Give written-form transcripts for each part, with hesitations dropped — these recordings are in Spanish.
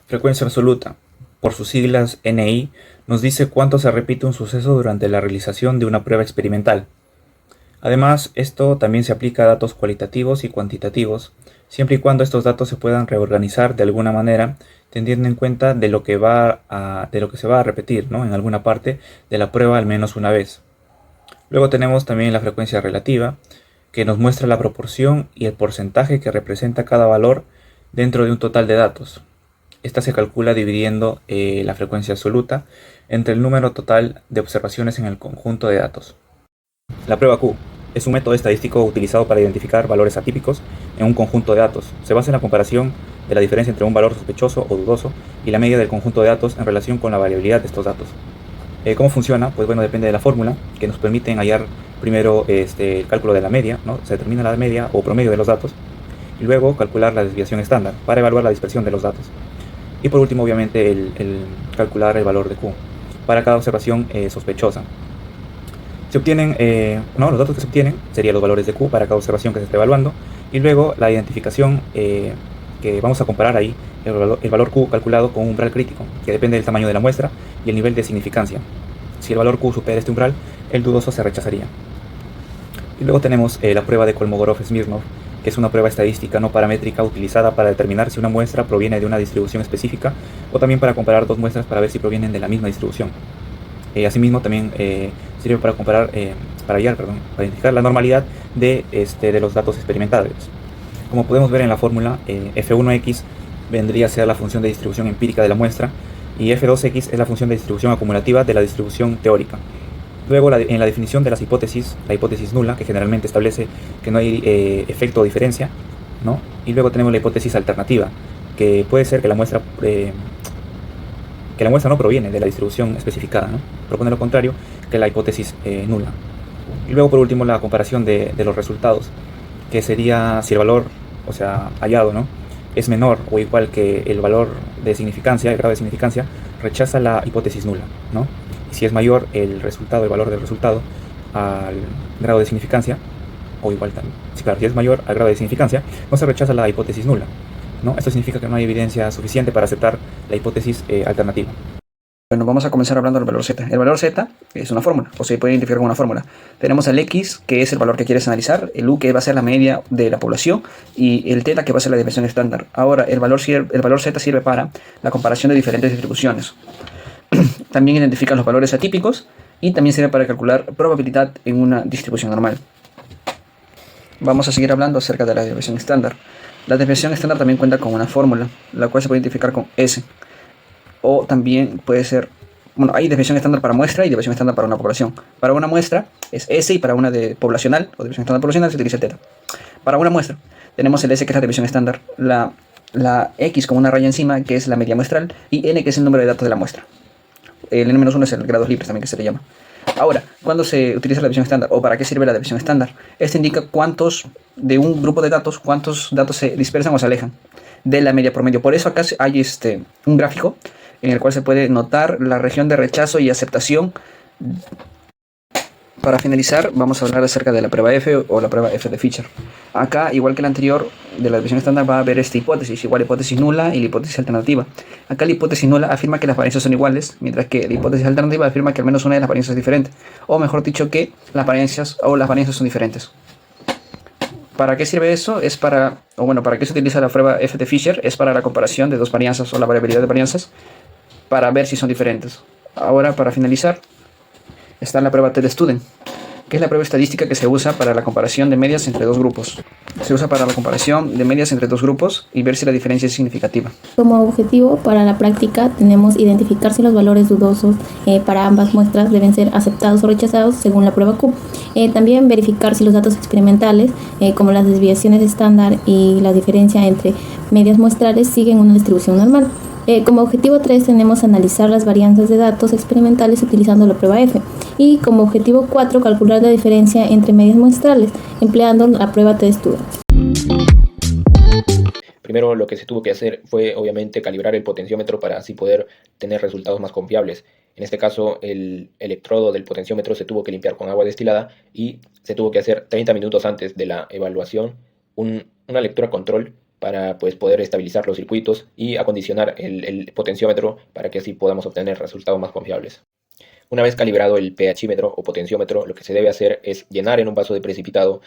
Frecuencia absoluta, por sus siglas NI, nos dice cuánto se repite un suceso durante la realización de una prueba experimental. Además, esto también se aplica a datos cualitativos y cuantitativos, siempre y cuando estos datos se puedan reorganizar de alguna manera, teniendo en cuenta de lo que se va a repetir, ¿no?, en alguna parte de la prueba al menos una vez. Luego tenemos también la frecuencia relativa, que nos muestra la proporción y el porcentaje que representa cada valor dentro de un total de datos. Esta se calcula dividiendo la frecuencia absoluta entre el número total de observaciones en el conjunto de datos. La prueba Q es un método estadístico utilizado para identificar valores atípicos en un conjunto de datos. Se basa en la comparación de la diferencia entre un valor sospechoso o dudoso y la media del conjunto de datos en relación con la variabilidad de estos datos. ¿Cómo funciona? Pues bueno, depende de la fórmula que nos permiten hallar primero el cálculo de la media, ¿no? Se determina la media o promedio de los datos y luego calcular la desviación estándar para evaluar la dispersión de los datos. Y por último, obviamente, el calcular el valor de Q para cada observación sospechosa. Se obtienen, los datos que se obtienen serían los valores de Q para cada observación que se esté evaluando y luego la identificación que vamos a comparar ahí, el valor Q calculado con un umbral crítico, que depende del tamaño de la muestra y el nivel de significancia. Si el valor Q supera este umbral, el dudoso se rechazaría. Y luego tenemos la prueba de Kolmogorov-Smirnov, que es una prueba estadística no paramétrica utilizada para determinar si una muestra proviene de una distribución específica o también para comparar dos muestras para ver si provienen de la misma distribución. Asimismo también sirve para para identificar la normalidad de los datos experimentados. Como podemos ver en la fórmula, F1x vendría a ser la función de distribución empírica de la muestra y F2x es la función de distribución acumulativa de la distribución teórica. Luego, en la definición de las hipótesis, la hipótesis nula, que generalmente establece que no hay efecto o diferencia, ¿no? Y luego tenemos la hipótesis alternativa, que puede ser que la muestra no proviene de la distribución especificada, ¿no? Propone lo contrario que la hipótesis nula. Y luego, por último, la comparación de los resultados, que sería si el valor, o sea, hallado, ¿no?, es menor o igual que el valor de significancia, el grado de significancia, rechaza la hipótesis nula, ¿no? Y si es mayor el valor del resultado al grado de significancia, o igual también, si es mayor al grado de significancia, no se rechaza la hipótesis nula, ¿no? Esto significa que no hay evidencia suficiente para aceptar la hipótesis alternativa. Bueno, vamos a comenzar hablando del valor z. El valor z es una fórmula, o se puede identificar con una fórmula. Tenemos el x, que es el valor que quieres analizar, el u, que va a ser la media de la población, y el θ, que va a ser la desviación estándar. Ahora, el valor z sirve para la comparación de diferentes distribuciones. También identifica los valores atípicos y también sirve para calcular probabilidad en una distribución normal. Vamos a seguir hablando acerca de la desviación estándar. La desviación estándar también cuenta con una fórmula, la cual se puede identificar con S. O también puede ser, bueno, hay desviación estándar para muestra y desviación estándar para una población. Para una muestra es S y para una poblacional o desviación estándar poblacional se utiliza θ. Para una muestra tenemos el S, que es la desviación estándar, la X con una raya encima, que es la media muestral, y N, que es el número de datos de la muestra. El N-1 es el grados libres también, que se le llama. Ahora, ¿cuándo se utiliza la desviación estándar o para qué sirve la desviación estándar? Esto indica de un grupo de datos, cuántos datos se dispersan o se alejan de la media promedio. Por eso acá hay un gráfico en el cual se puede notar la región de rechazo y aceptación. Para finalizar, vamos a hablar acerca de la prueba F o la prueba F de Fisher. Acá, igual que la anterior, de la desviación estándar va a haber esta hipótesis, igual hipótesis nula y la hipótesis alternativa. Acá la hipótesis nula afirma que las varianzas son iguales, mientras que la hipótesis alternativa afirma que al menos una de las varianzas es diferente. O mejor dicho, que las varianzas son diferentes. ¿Para qué sirve eso? ¿Para qué se utiliza la prueba F de Fisher? Es para la comparación de dos varianzas o la variabilidad de varianzas, para ver si son diferentes. Ahora, para finalizar, está la prueba T-de-Student, que es la prueba estadística que se usa para la comparación de medias entre dos grupos. Se usa para la comparación de medias entre dos grupos y ver si la diferencia es significativa. Como objetivo para la práctica tenemos identificar si los valores dudosos para ambas muestras deben ser aceptados o rechazados según la prueba Q. También verificar si los datos experimentales, como las desviaciones estándar y la diferencia entre medias muestrales, siguen una distribución normal. Como objetivo 3 tenemos analizar las varianzas de datos experimentales utilizando la prueba F. Y como objetivo 4 calcular la diferencia entre medias muestrales empleando la prueba T-de-Student. Primero lo que se tuvo que hacer fue obviamente calibrar el potenciómetro para así poder tener resultados más confiables. En este caso el electrodo del potenciómetro se tuvo que limpiar con agua destilada y se tuvo que hacer 30 minutos antes de la evaluación un una lectura control para pues, poder estabilizar los circuitos y acondicionar el potenciómetro para que así podamos obtener resultados más confiables. Una vez calibrado el pHímetro o potenciómetro, lo que se debe hacer es llenar en un vaso de precipitado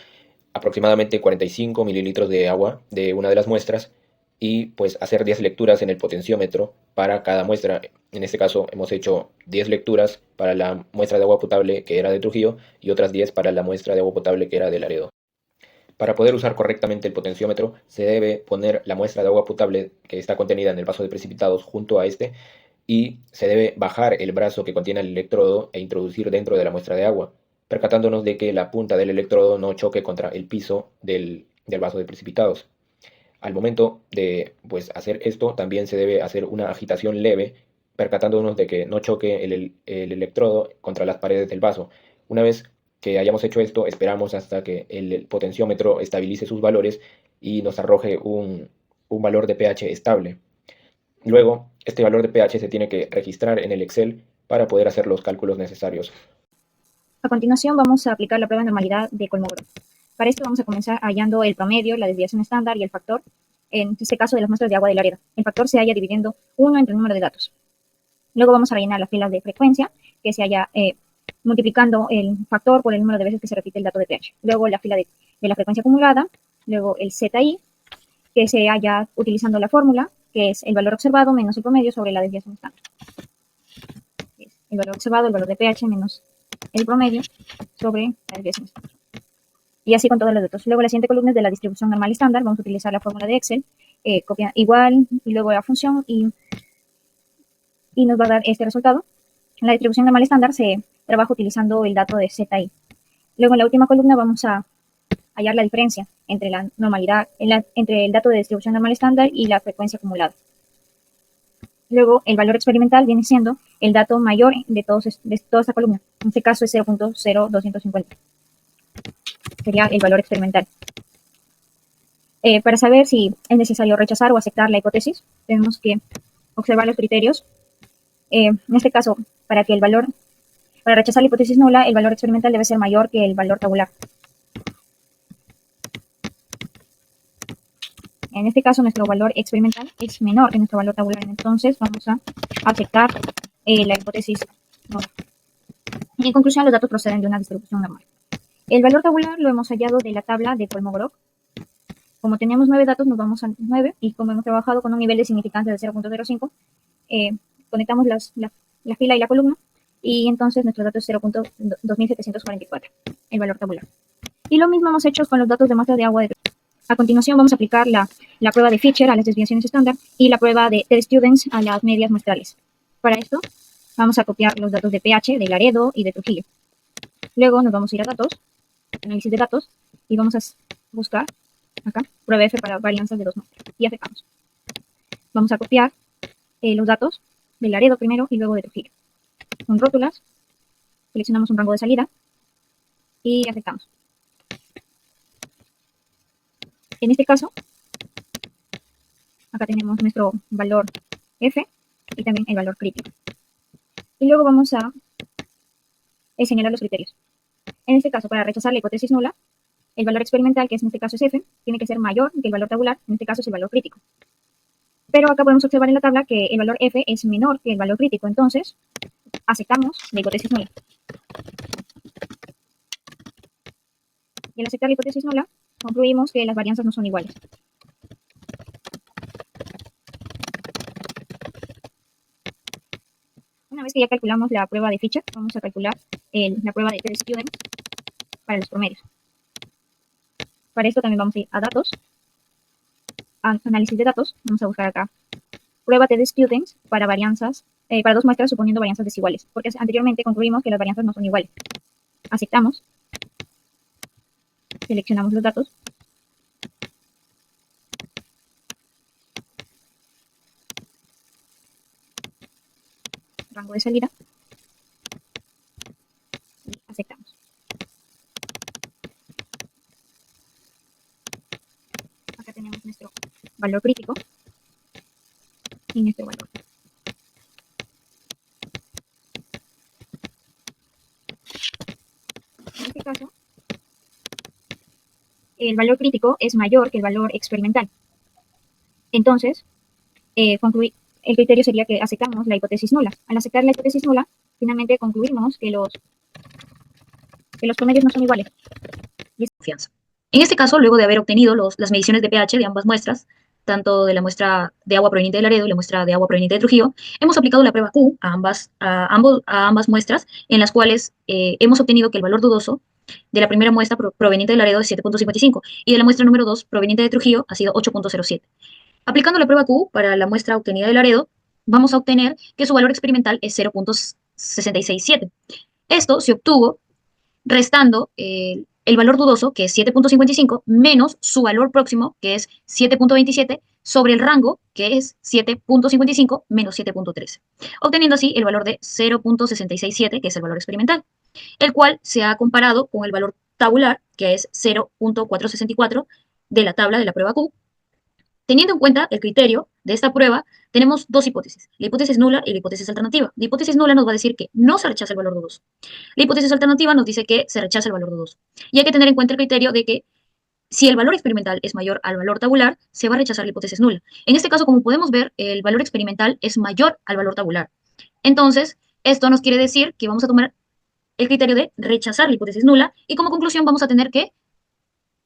aproximadamente 45 mililitros de agua de una de las muestras y pues hacer 10 lecturas en el potenciómetro para cada muestra. En este caso hemos hecho 10 lecturas para la muestra de agua potable que era de Trujillo y otras 10 para la muestra de agua potable que era de Laredo. Para poder usar correctamente el potenciómetro se debe poner la muestra de agua potable que está contenida en el vaso de precipitados junto a este y se debe bajar el brazo que contiene el electrodo e introducir dentro de la muestra de agua, percatándonos de que la punta del electrodo no choque contra el piso del vaso de precipitados. Al momento de pues, hacer esto, también se debe hacer una agitación leve, percatándonos de que no choque el electrodo contra las paredes del vaso. Una vez que hayamos hecho esto, esperamos hasta que el potenciómetro estabilice sus valores y nos arroje un valor de pH estable. Luego, este valor de pH se tiene que registrar en el Excel para poder hacer los cálculos necesarios. A continuación vamos a aplicar la prueba de normalidad de Kolmogorov. Para esto vamos a comenzar hallando el promedio, la desviación estándar y el factor, en este caso de las muestras de agua de Laredo. El factor se halla dividiendo 1 entre el número de datos. Luego vamos a rellenar las filas de frecuencia, que se halla multiplicando el factor por el número de veces que se repite el dato de pH. Luego la fila de la frecuencia acumulada, luego el ZI, que se halla utilizando la fórmula, que es el valor observado menos el promedio sobre la desviación estándar. El valor observado, el valor de pH menos el promedio sobre la desviación estándar. Y así con todos los datos. Luego la siguiente columna es de la distribución normal estándar. Vamos a utilizar la fórmula de Excel, copia igual y luego la función y nos va a dar este resultado. En la distribución normal estándar se trabaja utilizando el dato de ZI. Luego en la última columna vamos a hallar la diferencia entre la normalidad, entre el dato de distribución normal estándar y la frecuencia acumulada. Luego el valor experimental viene siendo el dato mayor de toda esta columna. En este caso es 0.0250. Sería el valor experimental. Para saber si es necesario rechazar o aceptar la hipótesis, tenemos que observar los criterios. En este caso, para rechazar la hipótesis nula, el valor experimental debe ser mayor que el valor tabular. En este caso, nuestro valor experimental es menor que nuestro valor tabular. Entonces, vamos a aceptar la hipótesis nula. Y en conclusión, los datos proceden de una distribución normal. El valor tabular lo hemos hallado de la tabla de Kolmogorov. Como tenemos 9 datos, nos vamos a 9. Y como hemos trabajado con un nivel de significancia de 0.05, conectamos la fila y la columna. Y entonces nuestro dato es 0.2744, el valor tabular. Y lo mismo hemos hecho con los datos de muestra de agua. A continuación vamos a aplicar la prueba de Fischer a las desviaciones estándar y la prueba de T-Students a las medias muestrales. Para esto vamos a copiar los datos de pH, de Laredo y de Trujillo. Luego nos vamos a ir a datos, análisis de datos, y vamos a buscar acá prueba F para varianzas de 2 muestras. Y aceptamos. Vamos a copiar los datos de Laredo primero y luego de Trujillo. Con rótulas, seleccionamos un rango de salida y aceptamos. En este caso, acá tenemos nuestro valor F y también el valor crítico. Y luego vamos a señalar los criterios. En este caso, para rechazar la hipótesis nula, el valor experimental, que en este caso es F, tiene que ser mayor que el valor tabular, en este caso es el valor crítico. Pero acá podemos observar en la tabla que el valor F es menor que el valor crítico, entonces aceptamos la hipótesis nula. Y al aceptar la hipótesis nula, concluimos que las varianzas no son iguales. Una vez que ya calculamos la prueba de Fischer, vamos a calcular la prueba de T-Students para los promedios. Para esto también vamos a ir a datos, a análisis de datos, vamos a buscar acá prueba T-Students para varianzas, para 2 muestras suponiendo varianzas desiguales, porque anteriormente concluimos que las varianzas no son iguales. Aceptamos, seleccionamos los datos, rango de salida y aceptamos. Acá tenemos nuestro valor crítico y nuestro valor. En este caso, el valor crítico es mayor que el valor experimental. Entonces, el criterio sería que aceptamos la hipótesis nula. Al aceptar la hipótesis nula, finalmente concluimos que los promedios no son iguales. Confianza. En este caso, luego de haber obtenido las mediciones de pH de ambas muestras, tanto de la muestra de agua proveniente de Laredo y la muestra de agua proveniente de Trujillo, hemos aplicado la prueba Q a ambas muestras, en las cuales hemos obtenido que el valor dudoso de la primera muestra proveniente de Laredo es 7.55 y de la muestra número 2 proveniente de Trujillo ha sido 8.07. Aplicando la prueba Q para la muestra obtenida de Laredo, vamos a obtener que su valor experimental es 0.667. Esto se obtuvo restando el valor dudoso, que es 7.55, menos su valor próximo, que es 7.27, sobre el rango, que es 7.55 menos 7.13, obteniendo así el valor de 0.667, que es el valor experimental, el cual se ha comparado con el valor tabular, que es 0.464 de la tabla de la prueba Q. Teniendo en cuenta el criterio de esta prueba, tenemos dos hipótesis, la hipótesis nula y la hipótesis alternativa. La hipótesis nula nos va a decir que no se rechaza el valor dudoso. La hipótesis alternativa nos dice que se rechaza el valor dudoso. Y hay que tener en cuenta el criterio de que si el valor experimental es mayor al valor tabular, se va a rechazar la hipótesis nula. En este caso, como podemos ver, el valor experimental es mayor al valor tabular. Entonces, esto nos quiere decir que vamos a tomar el criterio de rechazar la hipótesis nula y como conclusión vamos a tener que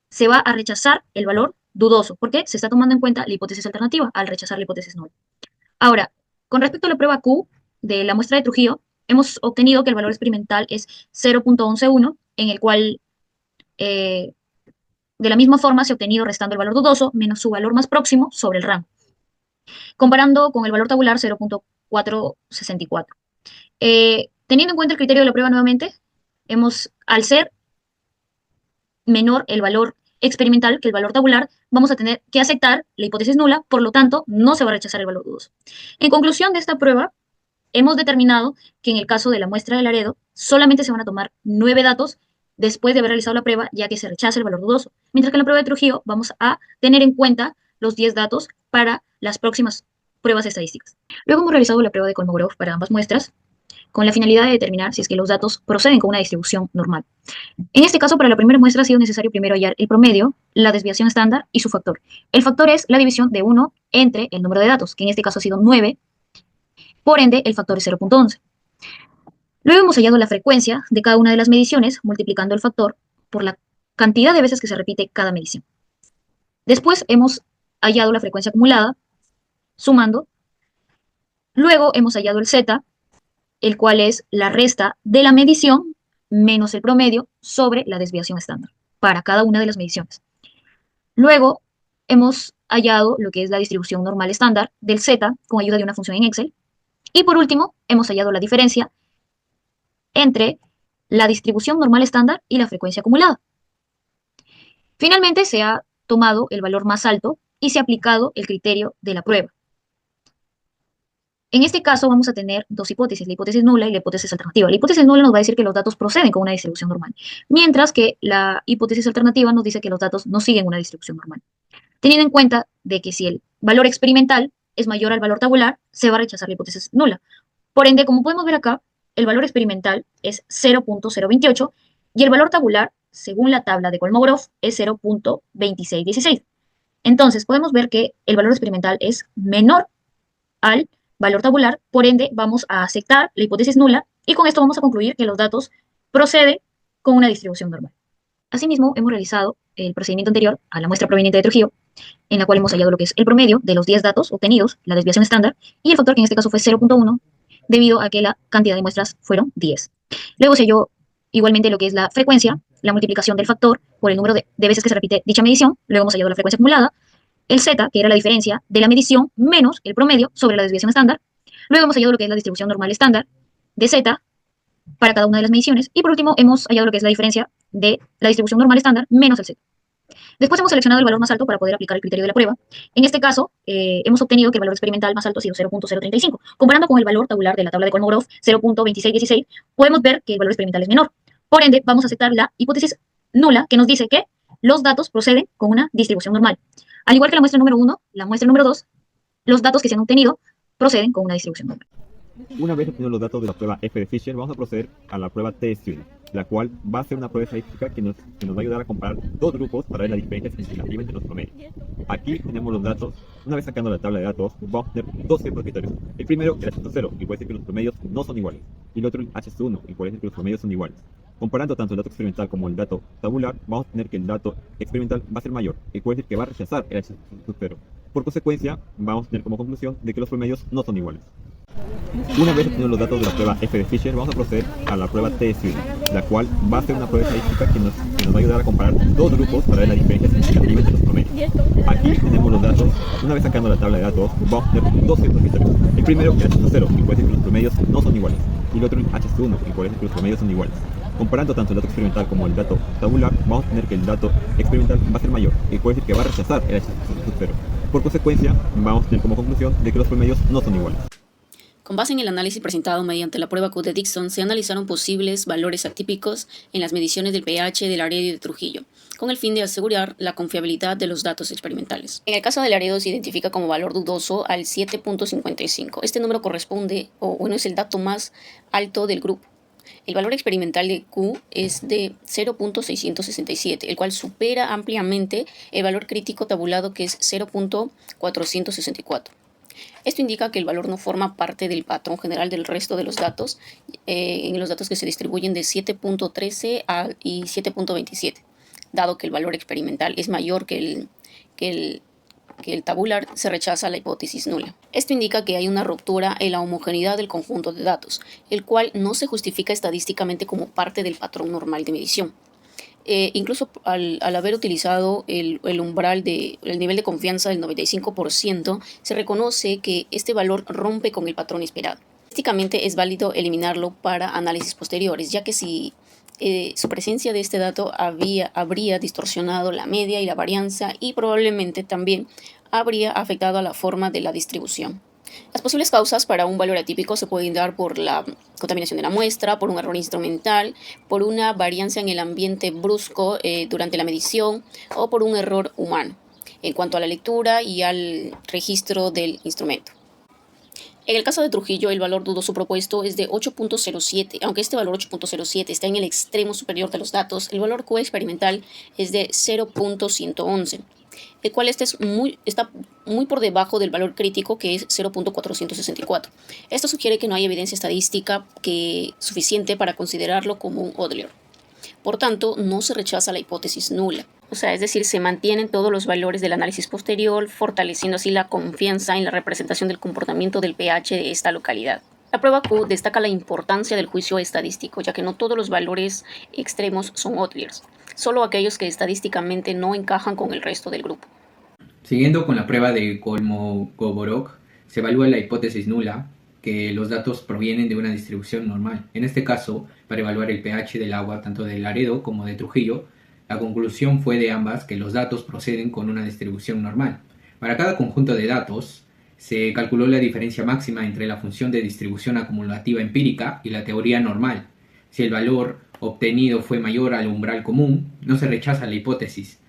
se va a rechazar el valor dudoso, porque se está tomando en cuenta la hipótesis alternativa al rechazar la hipótesis nula. Ahora, con respecto a la prueba Q de la muestra de Trujillo, hemos obtenido que el valor experimental es 0.111, en el cual de la misma forma se ha obtenido restando el valor dudoso menos su valor más próximo sobre el rango, comparando con el valor tabular 0.464. Teniendo en cuenta el criterio de la prueba nuevamente, al ser menor el valor experimental que el valor tabular, vamos a tener que aceptar la hipótesis nula, por lo tanto, no se va a rechazar el valor dudoso. En conclusión de esta prueba, hemos determinado que en el caso de la muestra de Laredo, solamente se van a tomar 9 datos después de haber realizado la prueba, ya que se rechaza el valor dudoso. Mientras que en la prueba de Trujillo vamos a tener en cuenta los 10 datos para las próximas pruebas estadísticas. Luego hemos realizado la prueba de Kolmogorov para ambas muestras, con la finalidad de determinar si es que los datos proceden con una distribución normal. En este caso, para la primera muestra ha sido necesario primero hallar el promedio, la desviación estándar y su factor. El factor es la división de 1 entre el número de datos, que en este caso ha sido 9, por ende el factor es 0.11. Luego hemos hallado la frecuencia de cada una de las mediciones, multiplicando el factor por la cantidad de veces que se repite cada medición. Después hemos hallado la frecuencia acumulada, sumando. Luego hemos hallado el Z, el cual es la resta de la medición menos el promedio sobre la desviación estándar para cada una de las mediciones. Luego hemos hallado lo que es la distribución normal estándar del Z con ayuda de una función en Excel. Y por último, hemos hallado la diferencia entre la distribución normal estándar y la frecuencia acumulada. Finalmente, se ha tomado el valor más alto y se ha aplicado el criterio de la prueba. En este caso vamos a tener dos hipótesis, la hipótesis nula y la hipótesis alternativa. La hipótesis nula nos va a decir que los datos proceden con una distribución normal, mientras que la hipótesis alternativa nos dice que los datos no siguen una distribución normal. Teniendo en cuenta de que si el valor experimental es mayor al valor tabular, se va a rechazar la hipótesis nula. Por ende, como podemos ver acá, el valor experimental es 0.028 y el valor tabular, según la tabla de Kolmogorov, es 0.2616. Entonces, podemos ver que el valor experimental es menor al valor tabular, por ende vamos a aceptar la hipótesis nula y con esto vamos a concluir que los datos proceden con una distribución normal. Asimismo, hemos realizado el procedimiento anterior a la muestra proveniente de Trujillo, en la cual hemos hallado lo que es el promedio de los 10 datos obtenidos, la desviación estándar, y el factor que en este caso fue 0.1, debido a que la cantidad de muestras fueron 10. Luego se halló igualmente lo que es la frecuencia, la multiplicación del factor por el número de veces que se repite dicha medición. Luego hemos hallado la frecuencia acumulada, el Z, que era la diferencia de la medición menos el promedio sobre la desviación estándar. Luego hemos hallado lo que es la distribución normal estándar de Z para cada una de las mediciones. Y por último, hemos hallado lo que es la diferencia de la distribución normal estándar menos el Z. Después hemos seleccionado el valor más alto para poder aplicar el criterio de la prueba. En este caso, hemos obtenido que el valor experimental más alto ha sido 0.035. Comparando con el valor tabular de la tabla de Kolmogorov, 0.2616, podemos ver que el valor experimental es menor. Por ende, vamos a aceptar la hipótesis nula, que nos dice que los datos proceden con una distribución normal. Al igual que la muestra número 1, la muestra número 2, los datos que se han obtenido proceden con una distribución normal. Una vez obtenidos los datos de la prueba F de Fisher, vamos a proceder a la prueba T de Student, la cual va a ser una prueba estadística que nos va a ayudar a comparar dos grupos para ver la diferencia significativa entre los promedios. Aquí tenemos los datos. Una vez sacando la tabla de datos, vamos a tener dos tipos de criterios. El primero, el H0, y puede decir que los promedios no son iguales. Y el otro, el H1, y puede decir que los promedios son iguales. Comparando tanto el dato experimental como el dato tabular, vamos a tener que el dato experimental va a ser mayor, y puede decir que va a rechazar el H0. Por consecuencia, vamos a tener como conclusión de que los promedios no son iguales. Una vez obtenidos los datos de la prueba F de Fisher, vamos a proceder a la prueba T de Student, la cual va a ser una prueba estadística que nos va a ayudar a comparar dos grupos para ver la diferencia significativa entre los promedios. Aquí tenemos los datos. Una vez sacando la tabla de datos, vamos a tener dos tipos de criterios. El primero, el H0, y puede decir que los promedios no son iguales. Y el otro, el H1, y puede decir que los promedios son iguales. Comparando tanto el dato experimental como el dato tabular, vamos a tener que el dato experimental va a ser mayor, y puede decir que va a rechazar el H0. Por consecuencia, vamos a tener como conclusión de que los promedios no son iguales. Con base en el análisis presentado mediante la prueba Q de Dixon, se analizaron posibles valores atípicos en las mediciones del pH de Laredo y de Trujillo, con el fin de asegurar la confiabilidad de los datos experimentales. En el caso de Laredo se identifica como valor dudoso al 7.55. Este número corresponde, es el dato más alto del grupo. El valor experimental de Q es de 0.667, el cual supera ampliamente el valor crítico tabulado, que es 0.464. Esto indica que el valor no forma parte del patrón general del resto de los datos, en los datos que se distribuyen de 7.13 y 7.27. Dado que el valor experimental es mayor que el tabular, se rechaza la hipótesis nula. Esto indica que hay una ruptura en la homogeneidad del conjunto de datos, el cual no se justifica estadísticamente como parte del patrón normal de medición. Incluso al haber utilizado el nivel de confianza del 95%, se reconoce que este valor rompe con el patrón esperado. Estadísticamente es válido eliminarlo para análisis posteriores, ya que si su presencia de este dato habría distorsionado la media y la varianza, y probablemente también habría afectado a la forma de la distribución. Las posibles causas para un valor atípico se pueden dar por la contaminación de la muestra, por un error instrumental, por una varianza en el ambiente brusco durante la medición, o por un error humano en cuanto a la lectura y al registro del instrumento. En el caso de Trujillo, el valor dudoso propuesto es de 8.07. Aunque este valor 8.07 está en el extremo superior de los datos, el valor Q experimental es de 0.111. el cual está muy por debajo del valor crítico, que es 0.464. Esto sugiere que no hay evidencia estadística suficiente para considerarlo como un outlier. Por tanto, no se rechaza la hipótesis nula. Es decir, se mantienen todos los valores del análisis posterior, fortaleciendo así la confianza en la representación del comportamiento del pH de esta localidad. La prueba Q destaca la importancia del juicio estadístico, ya que no todos los valores extremos son outliers, solo aquellos que estadísticamente no encajan con el resto del grupo. Siguiendo con la prueba de Kolmogorov, se evalúa la hipótesis nula, que los datos provienen de una distribución normal. En este caso, para evaluar el pH del agua tanto de Laredo como de Trujillo, la conclusión fue de ambas que los datos proceden con una distribución normal. Para cada conjunto de datos, se calculó la diferencia máxima entre la función de distribución acumulativa empírica y la teoría normal. Si el valor obtenido fue mayor al umbral común, no se rechaza la hipótesis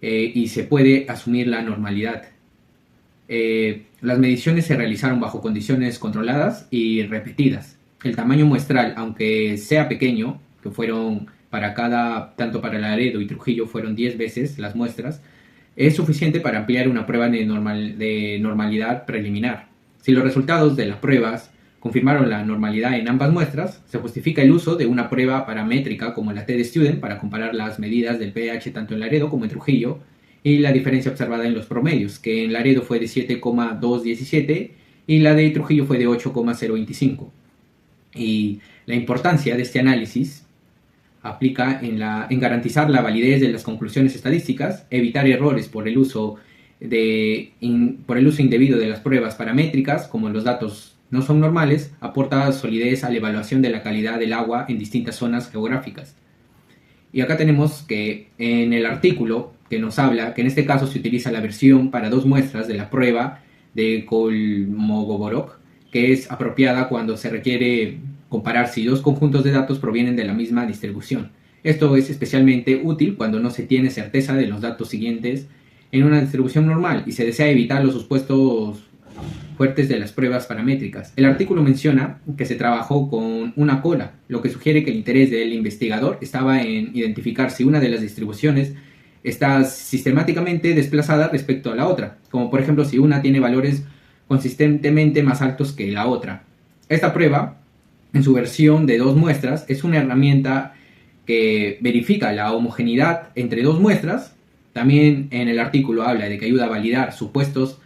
y se puede asumir la normalidad. Las mediciones se realizaron bajo condiciones controladas y repetidas. El tamaño muestral, aunque sea pequeño, que fueron tanto para Laredo y Trujillo fueron 10 veces las muestras, es suficiente para ampliar una prueba de normalidad preliminar. Si los resultados de las pruebas confirmaron la normalidad en ambas muestras, se justifica el uso de una prueba paramétrica como la T de Student para comparar las medidas del pH tanto en Laredo como en Trujillo y la diferencia observada en los promedios, que en Laredo fue de 7,217 y la de Trujillo fue de 8,025. Y la importancia de este análisis aplica en garantizar la validez de las conclusiones estadísticas, evitar errores por el uso indebido de las pruebas paramétricas, como los datos no son normales, aporta solidez a la evaluación de la calidad del agua en distintas zonas geográficas. Y acá tenemos que en el artículo que nos habla que en este caso se utiliza la versión para 2 muestras de la prueba de Kolmogorov, que es apropiada cuando se requiere comparar si 2 conjuntos de datos provienen de la misma distribución. Esto es especialmente útil cuando no se tiene certeza de los datos siguientes en una distribución normal y se desea evitar los supuestos fuertes de las pruebas paramétricas. El artículo menciona que se trabajó con una cola, lo que sugiere que el interés del investigador estaba en identificar si una de las distribuciones está sistemáticamente desplazada respecto a la otra, como por ejemplo si una tiene valores consistentemente más altos que la otra. Esta prueba, en su versión de 2 muestras, es una herramienta que verifica la homogeneidad entre 2 muestras. También en el artículo habla de que ayuda a validar supuestos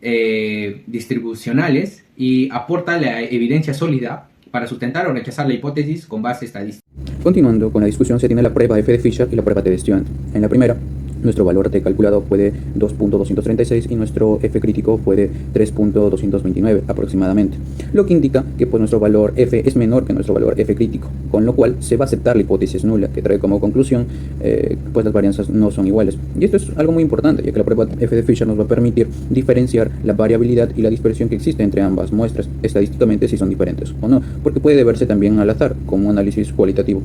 distribucionales y aporta la evidencia sólida para sustentar o rechazar la hipótesis con base estadística. Continuando con la discusión, se tiene la prueba F de Fisher y la prueba T de Stewart. En la primera, nuestro valor T calculado fue de 2.236 y nuestro F crítico fue de 3.229 aproximadamente, lo que indica que pues, nuestro valor F es menor que nuestro valor F crítico, con lo cual se va a aceptar la hipótesis nula, que trae como conclusión pues las varianzas no son iguales. Y esto es algo muy importante, ya que la prueba F de Fisher nos va a permitir diferenciar la variabilidad y la dispersión que existe entre ambas muestras, estadísticamente si son diferentes o no, porque puede deberse también al azar, como un análisis cualitativo.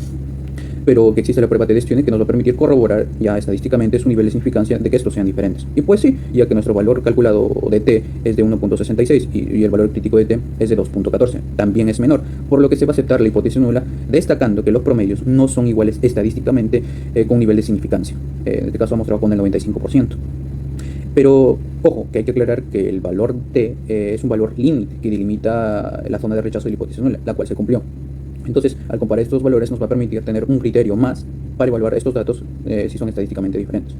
Pero que existe la prueba T de Stewart que nos va a permitir corroborar ya estadísticamente su nivel de significancia de que estos sean diferentes. Y pues sí, ya que nuestro valor calculado de T es de 1.66 y el valor crítico de T es de 2.14, también es menor, por lo que se va a aceptar la hipótesis nula, destacando que los promedios no son iguales estadísticamente con un nivel de significancia. En este caso vamos a trabajar con el 95%. Pero, ojo, que hay que aclarar que el valor T es un valor límite que delimita la zona de rechazo de la hipótesis nula, la cual se cumplió. Entonces, al comparar estos valores nos va a permitir tener un criterio más para evaluar estos datos si son estadísticamente diferentes.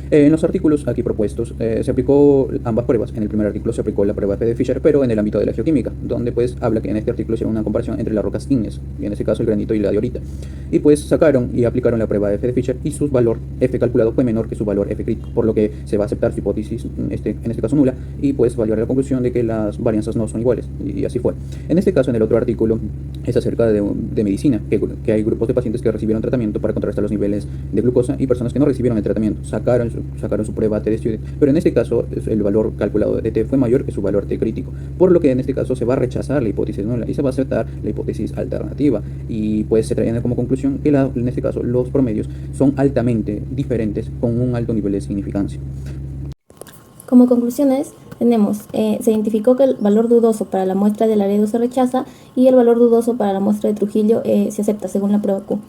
En los artículos aquí propuestos se aplicó ambas pruebas. En el primer artículo se aplicó la prueba F de Fisher, pero en el ámbito de la geoquímica, donde pues habla que en este artículo hicieron una comparación entre las rocas ígneas, y en este caso el granito y la diorita. Y pues sacaron y aplicaron la prueba F de Fisher y su valor F calculado fue menor que su valor F crítico, por lo que se va a aceptar su hipótesis, en este caso nula, y pues va a llegar a la conclusión de que las varianzas no son iguales, y así fue. En este caso, en el otro artículo, es acerca de medicina, que hay grupos de pacientes que recibieron tratamiento para contrarrestar los niveles de glucosa y personas que no recibieron el tratamiento. Sacaron su prueba T de Stewart, pero en este caso el valor calculado de T fue mayor que su valor T crítico, por lo que en este caso se va a rechazar la hipótesis nula y se va a aceptar la hipótesis alternativa, y pues se trae como conclusión que en este caso los promedios son altamente diferentes con un alto nivel de significancia. Como conclusiones, tenemos, se identificó que el valor dudoso para la muestra de Laredo se rechaza y el valor dudoso para la muestra de Trujillo se acepta según la prueba Q.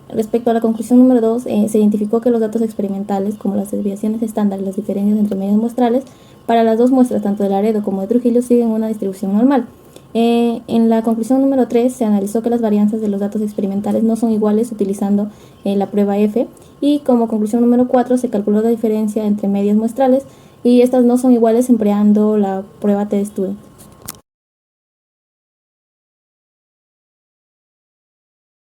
Respecto a la conclusión número 2, se identificó que los datos experimentales, como las desviaciones estándar y las diferencias entre medias muestrales, para las dos muestras, tanto de Laredo como de Trujillo, siguen una distribución normal. En la conclusión número 3 se analizó que las varianzas de los datos experimentales no son iguales utilizando la prueba F, y como conclusión número 4 se calculó la diferencia entre medias muestrales y estas no son iguales empleando la prueba T de Stewart.